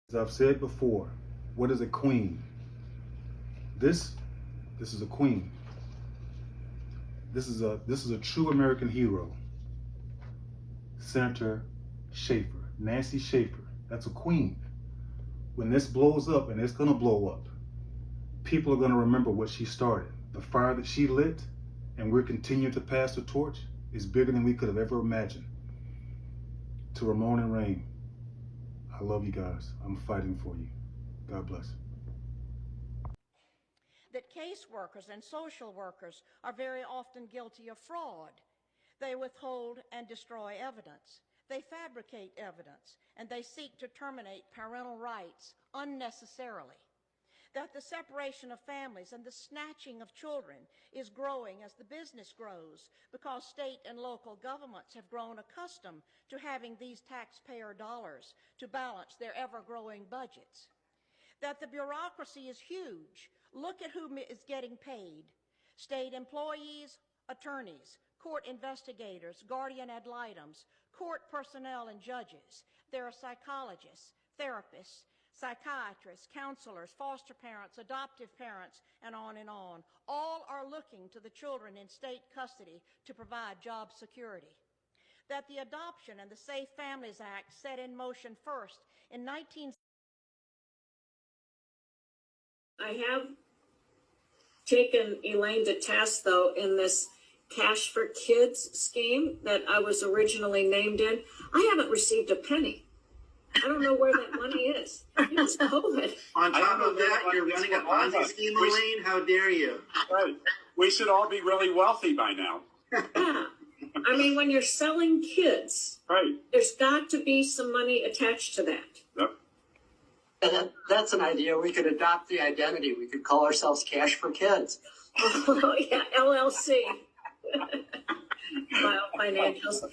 As I've said before, what is a queen? This is a queen. This is a true American hero. Senator Schaefer, Nancy Schaefer. That's a queen. When this blows up, and it's gonna blow up, people are gonna remember what she started. The fire that she lit, and we're continuing to pass the torch, is bigger than we could have ever imagined. To Ramon and Rain, I love you guys. I'm fighting for you. God bless. That caseworkers and social workers are very often guilty of fraud. They withhold and destroy evidence. They fabricate evidence, and they seek to terminate parental rights unnecessarily. That the separation of families and the snatching of children is growing as the business grows because state and local governments have grown accustomed to having these taxpayer dollars to balance their ever-growing budgets. That the bureaucracy is huge. Look at who is getting paid. State employees, attorneys, court investigators, guardian ad litems, court personnel and judges. There are psychologists, therapists, psychiatrists, counselors, foster parents, adoptive parents, and on and on. All are looking to the children in state custody to provide job security. That the Adoption and the Safe Families Act set in motion first in 19... I have taken Elaine to task, though, in this Cash for Kids scheme that I was originally named in. I haven't received a penny. I don't know where that money is. It's COVID. On top of that, you're running a Ponzi scheme, Elaine? How dare you? Right. We should all be really wealthy by now. Yeah. I mean, when you're selling kids, right, there's got to be some money attached to that. Yep. And that's an idea. We could adopt the identity. We could call ourselves Cash for Kids. Oh, yeah, LLC. Financials.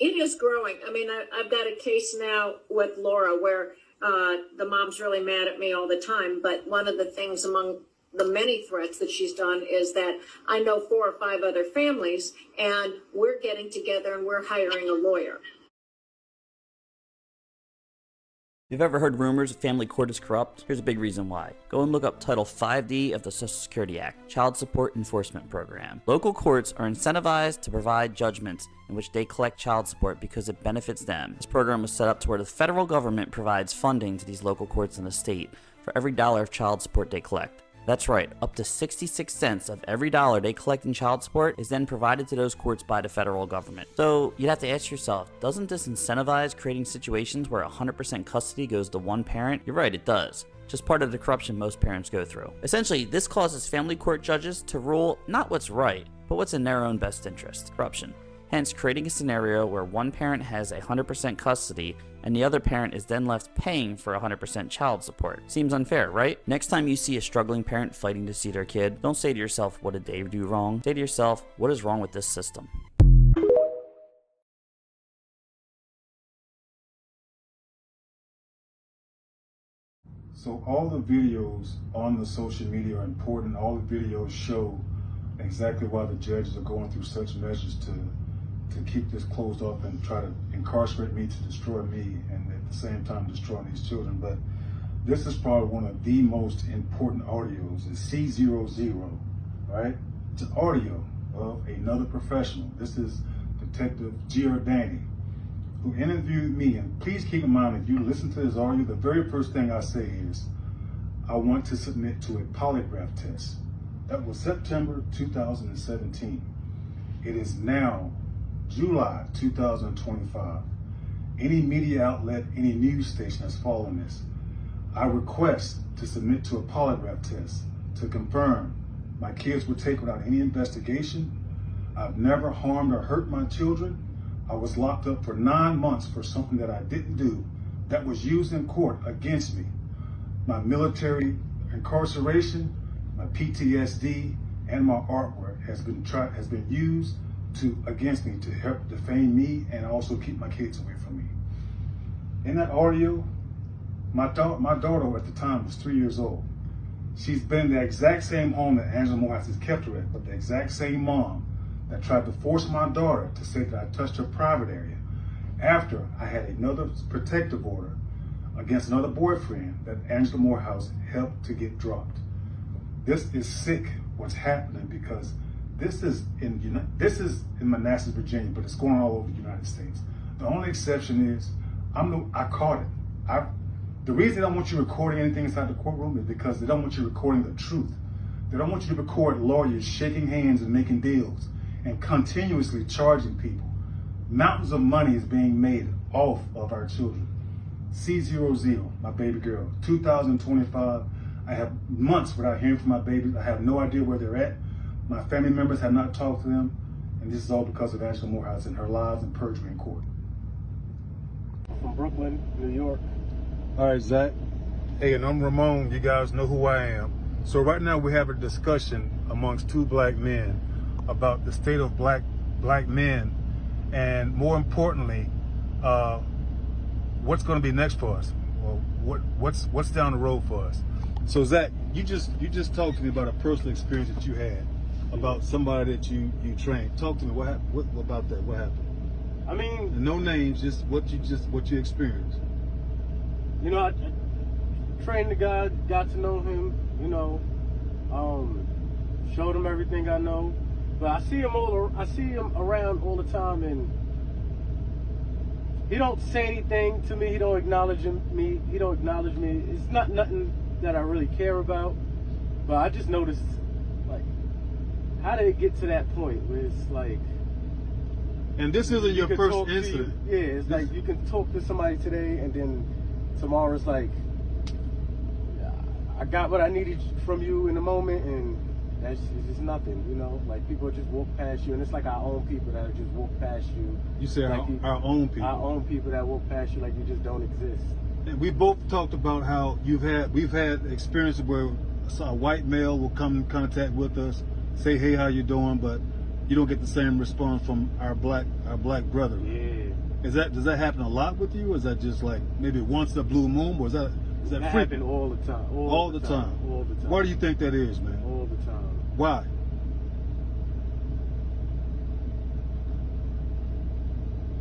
It is growing. I mean, I've got a case now with Laura where the mom's really mad at me all the time. But one of the things among the many threats that she's done is that I know 4 or 5 other families, and we're getting together and we're hiring a lawyer. If you've ever heard rumors the family court is corrupt, here's a big reason why. Go and look up Title 5D of the Social Security Act, Child Support Enforcement Program. Local courts are incentivized to provide judgments in which they collect child support because it benefits them. This program was set up to where the federal government provides funding to these local courts in the state for every dollar of child support they collect. That's right, up to 66 cents of every dollar they collect in child support is then provided to those courts by the federal government. So you'd have to ask yourself, doesn't this incentivize creating situations where 100% custody goes to one parent? You're right, it does. Just part of the corruption most parents go through. Essentially, this causes family court judges to rule not what's right, but what's in their own best interest, corruption. Hence, creating a scenario where one parent has 100% custody and the other parent is then left paying for 100% child support. Seems unfair, right? Next time you see a struggling parent fighting to see their kid, don't say to yourself, what did they do wrong? Say to yourself, what is wrong with this system? So all the videos on the social media are important. All the videos show exactly why the judges are going through such measures to keep this closed off and try to incarcerate me, to destroy me, and at the same time destroying these children. But this is probably one of the most important audios. It's C00, right? It's an audio of another professional. This is Detective Giordani, who interviewed me. And please keep in mind, if you listen to this audio, the very first thing I say is, I want to submit to a polygraph test. That was September 2017. It is now July 2025. Any media outlet, any news station that's following this, I request to submit to a polygraph test to confirm my kids were taken without any investigation. I've never harmed or hurt my children. I was locked up for 9 months for something that I didn't do that was used in court against me. My military incarceration, my PTSD, and my artwork has been used against me to help defame me and also keep my kids away from me. In that audio, my daughter at the time was 3 years old. She's been in the exact same home that Angela Morehouse has kept her at, but the exact same mom that tried to force my daughter to say that I touched her private area after I had another protective order against another boyfriend that Angela Morehouse helped to get dropped. This is sick what's happening, because this is in Manassas, Virginia, but it's going all over the United States. The only exception is I caught it. The reason they don't want you recording anything inside the courtroom is because they don't want you recording the truth. They don't want you to record lawyers shaking hands and making deals and continuously charging people. Mountains of money is being made off of our children. C00, my baby girl, 2025. I have months without hearing from my babies. I have no idea where they're at. My family members have not talked to them. And this is all because of Angela Morehouse and her lies and perjury in court. From Brooklyn, New York. All right, Zach. Hey, and I'm Ramon. You guys know who I am. So right now we have a discussion amongst two black men about the state of black men, and more importantly, what's going to be next for us. Well, what's down the road for us. So Zach, you just talked to me about a personal experience that you had about somebody that you trained. Talk to me. What about that? What happened? I mean, no names, just what you experienced. You know, I trained the guy, got to know him, you know, showed him everything I know. But I see him around all the time, and he don't say anything to me. He don't acknowledge me. He don't acknowledge me. It's not nothing that I really care about. But I just noticed, like, how did it get to that point where it's like, and this isn't your first incident. Yeah, it's like you can talk to somebody today, and then tomorrow it's like, I got what I needed from you in the moment, and that's just nothing, you know? Like, people just walk past you, and it's like our own people that just walk past you. You say like our own people. Our own people that walk past you like you just don't exist. And we both talked about how we've had experiences where a white male will come in contact with us, say, hey, how you doing? But you don't get the same response from our black brother. Yeah. Does that happen a lot with you? Or is that just like maybe once a blue moon? Or is that happen all the time? All the time. All the time. Why do you think that is, man? All the time. Why?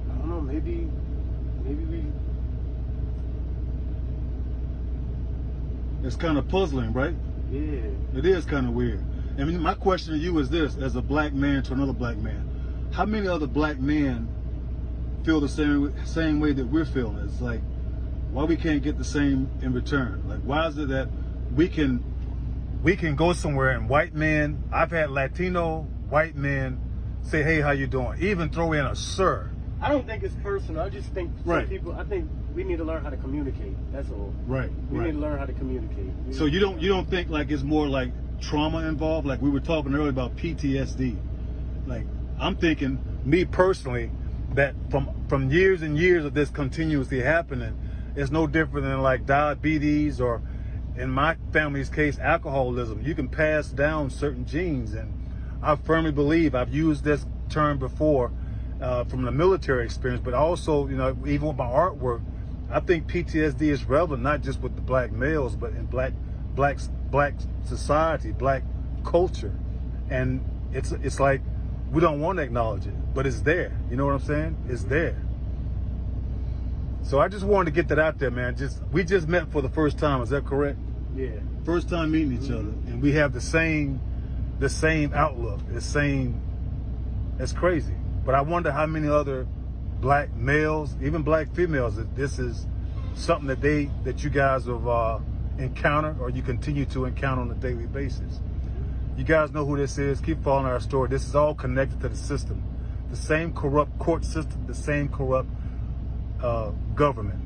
I don't know. Maybe we. It's kind of puzzling, right? Yeah. It is kind of weird. I mean, my question to you is this: as a black man to another black man, how many other black men feel the same way that we're feeling? It's like, why we can't get the same in return? Like, why is it that we can go somewhere and white men, I've had Latino white men say, hey, how you doing? Even throw in a sir. I don't think it's personal. I just think some people, I think we need to learn how to communicate. That's all. Right. We need to learn how to communicate. So you don't think like it's more like trauma involved? Like we were talking earlier about PTSD. Like, I'm thinking, me personally, that from years and years of this continuously happening, it's no different than like diabetes, or in my family's case, alcoholism. You can pass down certain genes, and I firmly believe, I've used this term before from the military experience, but also, you know, even with my artwork, I think PTSD is relevant not just with the black males, but in black society, black culture, and it's like we don't want to acknowledge it, but it's there. You know what I'm saying? It's there. So I just wanted to get that out there, man. We just met for the first time. Is that correct? Yeah. First time meeting each other, and we have the same outlook. It's crazy. But I wonder how many other black males, even black females, that this is something that you guys have encountered, or you continue to encounter on a daily basis. You guys know who this is. Keep following our story. This is all connected to the system, the same corrupt court system, the same corrupt government.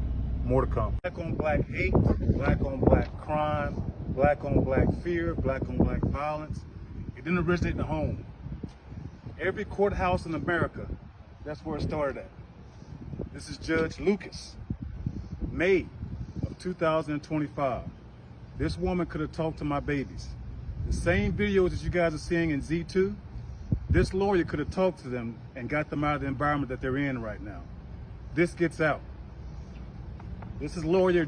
More to come. Black on black hate, black on black crime, black on black fear, black on black violence. It didn't originate in the home. Every courthouse in America, that's where it started at. This is Judge Lucas, May of 2025. This woman could have talked to my babies. The same videos that you guys are seeing in Z2, this lawyer could have talked to them and got them out of the environment that they're in right now. This gets out. This is lawyer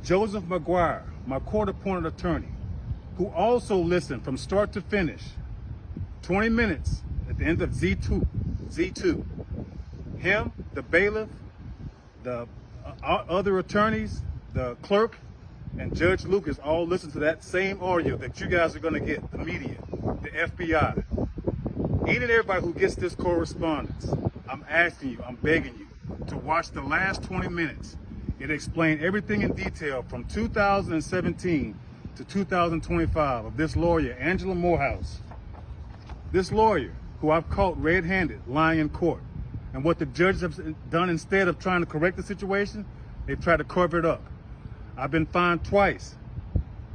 Joseph McGuire, my court-appointed attorney, who also listened from start to finish, 20 minutes at the end of Z2. Him, the bailiff, the our other attorneys, the clerk, and Judge Lucas all listen to that same audio that you guys are going to get, the media, the FBI. Any and everybody who gets this correspondence, I'm asking you, I'm begging you to watch the last 20 minutes. It explained everything in detail from 2017 to 2025 of this lawyer, Angela Morehouse. This lawyer who I've caught red-handed lying in court. And what the judges have done, instead of trying to correct the situation, they've tried to cover it up. I've been fined twice.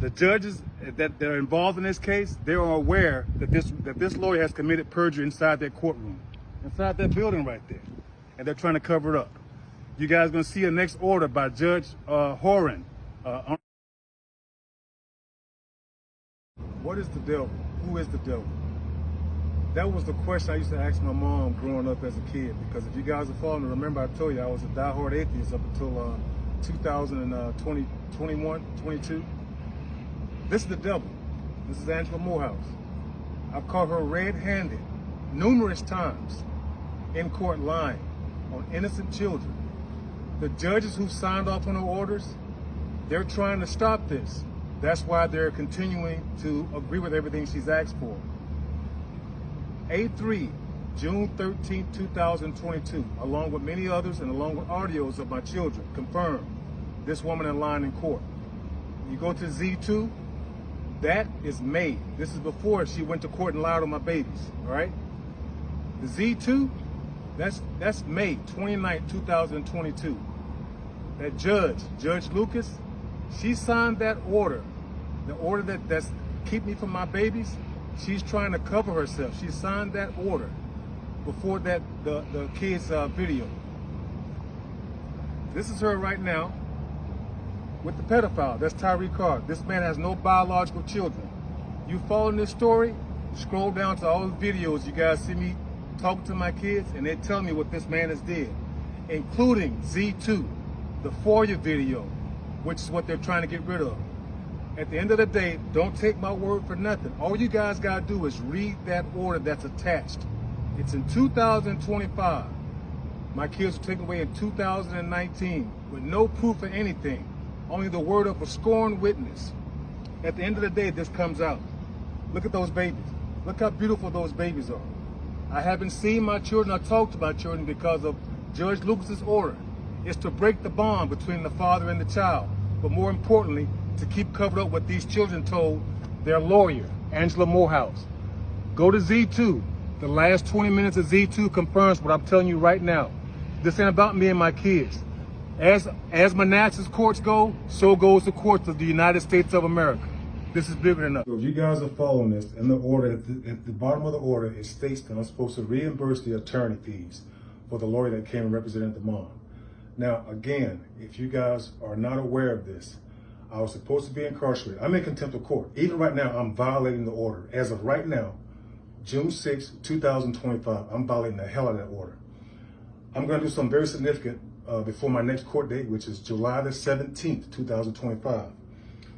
The judges that are involved in this case, they are aware that this lawyer has committed perjury inside that courtroom, inside that building right there, and they're trying to cover it up. You guys are going to see a next order by Judge Horan. What is the devil? Who is the devil? That was the question I used to ask my mom growing up as a kid, because if you guys are following, remember I told you I was a diehard atheist up until 2020, 21, 22. This is the devil. This is Angela Morehouse. I've caught her red-handed numerous times in court lying on innocent children. The judges who signed off on her orders, they're trying to stop this. That's why they're continuing to agree with everything she's asked for. A3, June 13, 2022, along with many others and along with audios of my children, confirmed this woman in line in court. You go to Z2, that is May. This is before she went to court and lied on my babies, all right? The Z2, that's May 29, 2022. That Judge Lucas, she signed that order, the order that's keep me from my babies. She's trying to cover herself. She signed that order before that the kids' video. This is her right now with the pedophile. That's Tyreek Carr. This man has no biological children. You following this story, scroll down to all the videos. You guys see me talking to my kids, and they tell me what this man has did, including Z2, the FOIA video, which is what they're trying to get rid of. At the end of the day, don't take my word for nothing. All you guys got to do is read that order that's attached. It's in 2025. My kids were taken away in 2019 with no proof of anything, only the word of a sworn witness. At the end of the day, this comes out. Look at those babies. Look how beautiful those babies are. I haven't seen my children or talked to my children because of Judge Lucas's order. It's to break the bond between the father and the child, but more importantly, to keep covered up what these children told their lawyer, Angela Morehouse. Go to Z2. The last 20 minutes of Z2 confirms what I'm telling you right now. This ain't about me and my kids. As Manassas courts go, so goes the courts of the United States of America. This is bigger than us. So if you guys are following this, in the order, at the bottom of the order, it states that I'm supposed to reimburse the attorney fees for the lawyer that came and represented the mom. Now, again, if you guys are not aware of this, I was supposed to be incarcerated. I'm in contempt of court. Even right now, I'm violating the order. As of right now, June 6, 2025, I'm violating the hell out of that order. I'm going to do something very significant before my next court date, which is July the 17th, 2025.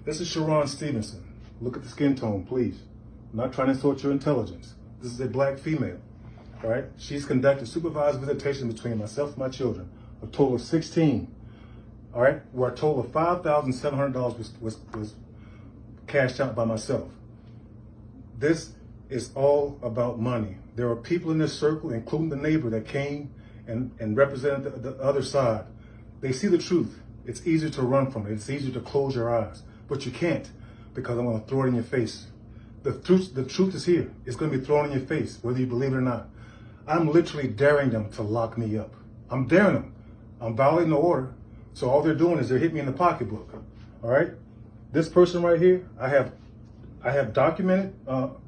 This is Sharon Stevenson. Look at the skin tone, please. I'm not trying to insult your intelligence. This is a black female, all right? She's conducted supervised visitation between myself and my children, a total of 16. All right, where a total of $5,700 was cashed out by myself. This is all about money. There are people in this circle, including the neighbor that came and represented the other side. They see the truth. It's easier to run from it. It's easier to close your eyes, but you can't, because I'm going to throw it in your face. The truth is here. It's going to be thrown in your face, whether you believe it or not. I'm literally daring them to lock me up. I'm daring them. I'm violating the order. So all they're doing is they're hitting me in the pocketbook, all right? This person right here, I have documented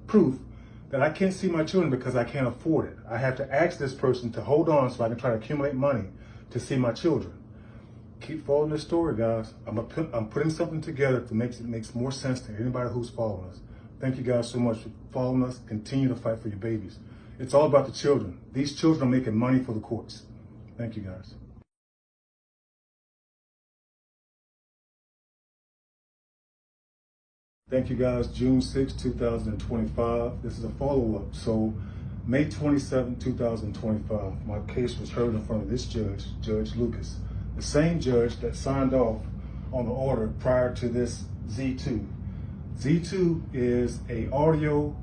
proof that I can't see my children because I can't afford it. I have to ask this person to hold on so I can try to accumulate money to see my children. Keep following this story, guys. I'm putting something together that makes more sense to anybody who's following us. Thank you guys so much for following us. Continue to fight for your babies. It's all about the children. These children are making money for the courts. Thank you, guys. Thank you guys. June 6, 2025. This is a follow-up. So May 27, 2025, my case was heard in front of this judge, Judge Lucas. the same judge that signed off on the order prior to this Z2. Z2 is a audio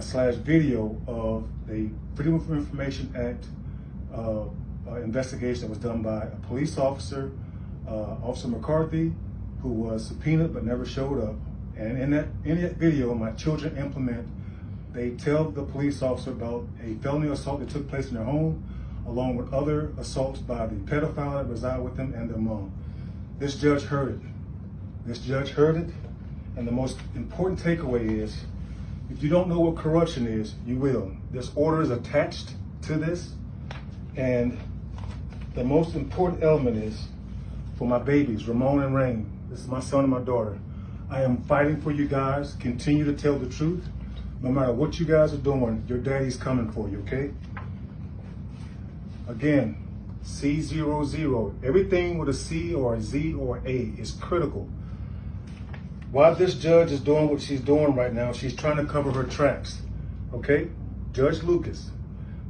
slash video of the Freedom of Information Act investigation that was done by a police officer, Officer McCarthy, who was subpoenaed but never showed up. And in that video, My Children Implement, they tell the police officer about a felony assault that took place in their home, along with other assaults by the pedophile that reside with them and their mom. This judge heard it. This judge heard it, and the most important takeaway is, if you don't know what corruption is, you will. This order is attached to this, and the most important element is for my babies, Ramon and Rain. This is my son and my daughter. I am fighting for you guys. Continue to tell the truth. No matter what you guys are doing, your daddy's coming for you, okay? Again, C00. Everything with a C or a Z or A is critical. While this judge is doing what she's doing right now, she's trying to cover her tracks, okay? Judge Lucas,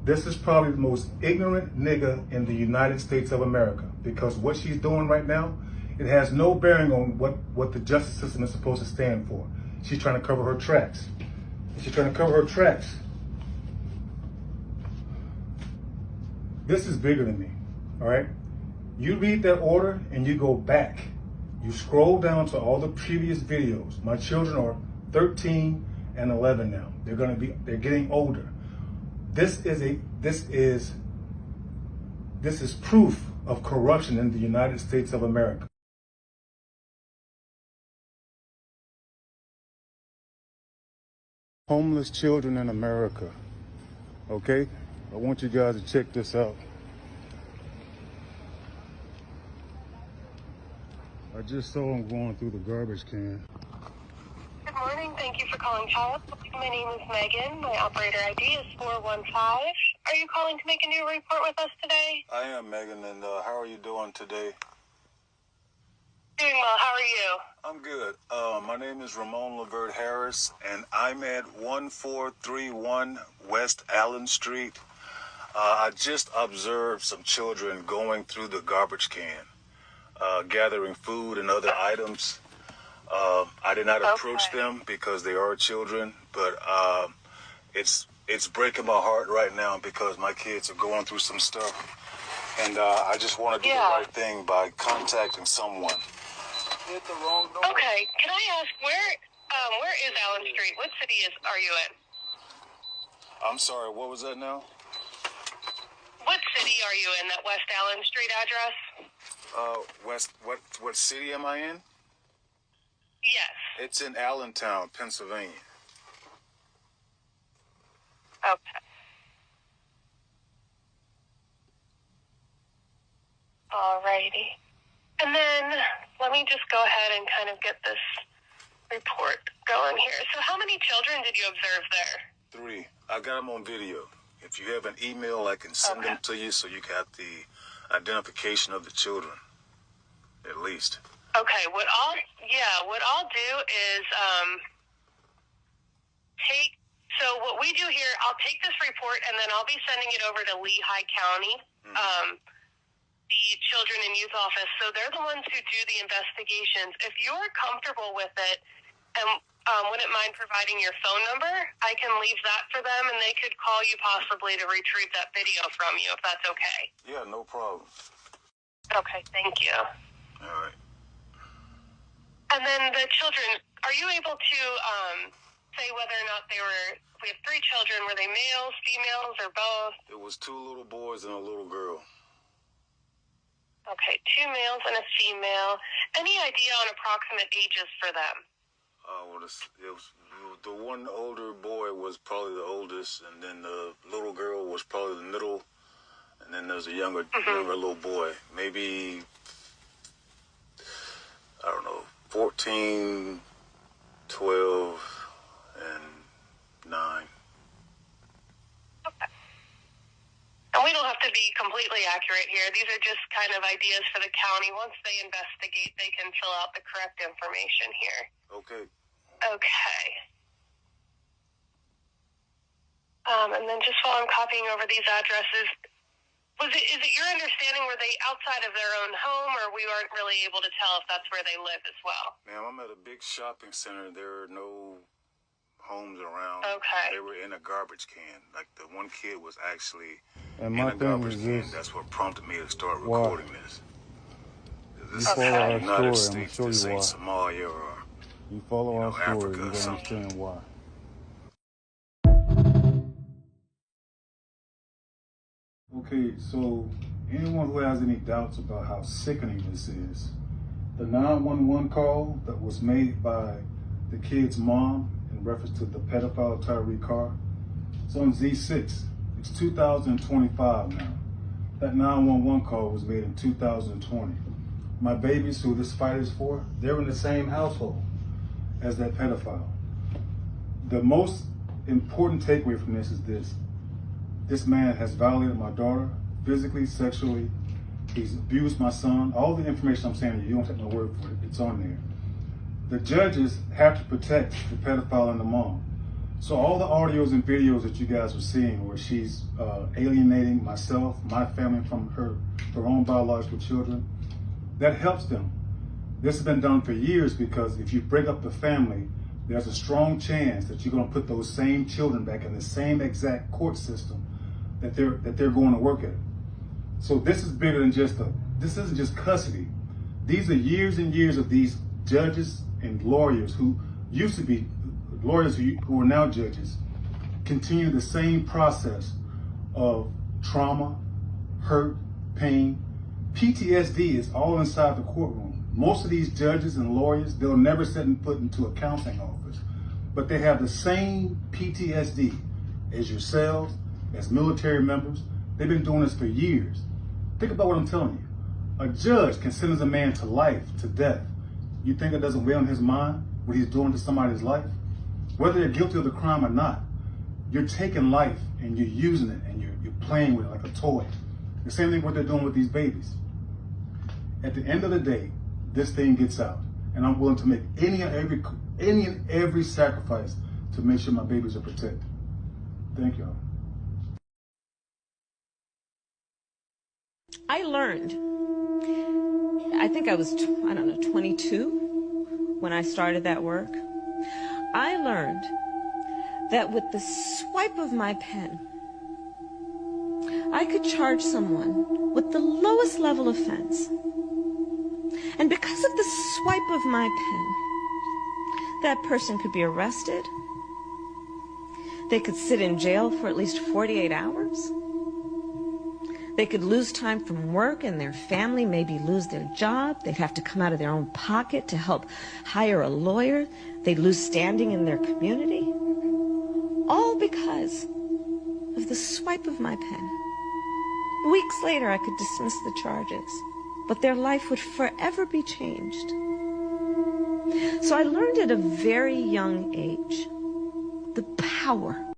this is probably the most ignorant nigga in the United States of America, because what she's doing right now, it has no bearing on what the justice system is supposed to stand for. She's trying to cover her tracks. She's trying to cover her tracks. This is bigger than me, all right? You read that order and you go back. You scroll down to all the previous videos. My children are 13 and 11 now. They're getting older. This is proof of corruption in the United States of America. Homeless children in America, okay? I want you guys to check this out. I just saw him going through the garbage can. Good morning. Thank you for calling Child. My name is Megan. My operator ID is 415. Are you calling to make a new report with us today? I am, Megan, and how are you doing today? Doing well. How are you? I'm good. My name is Ramon Lavert Harris, and I'm at 1431 West Allen Street. I just observed some children going through the garbage can, gathering food and other items. I did not approach them because they are children, but it's breaking my heart right now because my kids are going through some stuff, and I just want to do the right thing by contacting someone. Hit the wrong door. Okay. Can I ask where is Allen Street? What city are you in? I'm sorry. What was that now? What city are you in? That West Allen Street address? What city am I in? Yes. It's in Allentown, Pennsylvania. Okay. Alrighty. And then let me just go ahead and kind of get this report going here. So how many children did you observe there? 3. I got them on video. If you have an email, I can send them to you so you got the identification of the children, at least. Okay, what I'll do is what we do here, I'll take this report and then I'll be sending it over to Lehigh County, the Children and Youth Office. So they're the ones who do the investigations. If you're comfortable with it and wouldn't mind providing your phone number, I can leave that for them and they could call you possibly to retrieve that video from you, if that's okay. Yeah, no problem. Okay, thank you. All right. And then the children, are you able to say whether or not we have 3 children, were they males, females, or both? It was 2 little boys and a little girl. Okay, 2 males and a female. Any idea on approximate ages for them? The one older boy was probably the oldest, and then the little girl was probably the middle, and then there's a younger little boy, maybe, I don't know, 14, 12, and 9. Okay. And we don't have to be completely accurate here. These are just kind of ideas for the county. Once they investigate, they can fill out the correct information here. Okay. Okay. And then just while I'm copying over these addresses, Is it your understanding, were they outside of their own home, or we weren't really able to tell if that's where they live as well? Ma'am, I'm at a big shopping center. There are no homes around. Okay. They were in a garbage can. Like, the one kid was actually And in my a thing garbage is can. this. That's what prompted me to start Why? recording this. This You follow is our the United story, I'm States. gonna This show you ain't why. Somalia or You follow our story, Africa you're or gonna something. understand why. Okay, so anyone who has any doubts about how sickening this is, the 911 call that was made by the kid's mom in reference to the pedophile Tyree Carr, it's on Z6. It's 2025 now. That 911 call was made in 2020. My babies, who this fight is for, they're in the same household as that pedophile. The most important takeaway from this is this. This man has violated my daughter physically, sexually. He's abused my son. All the information I'm saying to you, you don't take my word for it. It's on there. The judges have to protect the pedophile and the mom. So all the audios and videos that you guys are seeing where she's alienating myself, my family from her own biological children, that helps them. This has been done for years because if you break up the family, there's a strong chance that you're going to put those same children back in the same exact court system that they're going to work at. So this is bigger than this isn't just custody. These are years and years of these judges and lawyers who used to be lawyers who are now judges, continue the same process of trauma, hurt, pain. PTSD is all inside the courtroom. Most of these judges and lawyers, they'll never sit and put into a counseling office, but they have the same PTSD as yourselves, as military members. They've been doing this for years. Think about what I'm telling you. A judge can sentence a man to life, to death. You think it doesn't weigh on his mind what he's doing to somebody's life? Whether they're guilty of the crime or not, you're taking life and you're using it and you're playing with it like a toy. The same thing what they're doing with these babies. At the end of the day, this thing gets out, and I'm willing to make any and every sacrifice to make sure my babies are protected. Thank y'all. I learned, I think I was, 22 when I started that work. I learned that with the swipe of my pen, I could charge someone with the lowest level offense. And because of the swipe of my pen, that person could be arrested. They could sit in jail for at least 48 hours. They could lose time from work, and their family maybe lose their job. They'd have to come out of their own pocket to help hire a lawyer. They'd lose standing in their community. All because of the swipe of my pen. Weeks later, I could dismiss the charges, but their life would forever be changed. So I learned at a very young age the power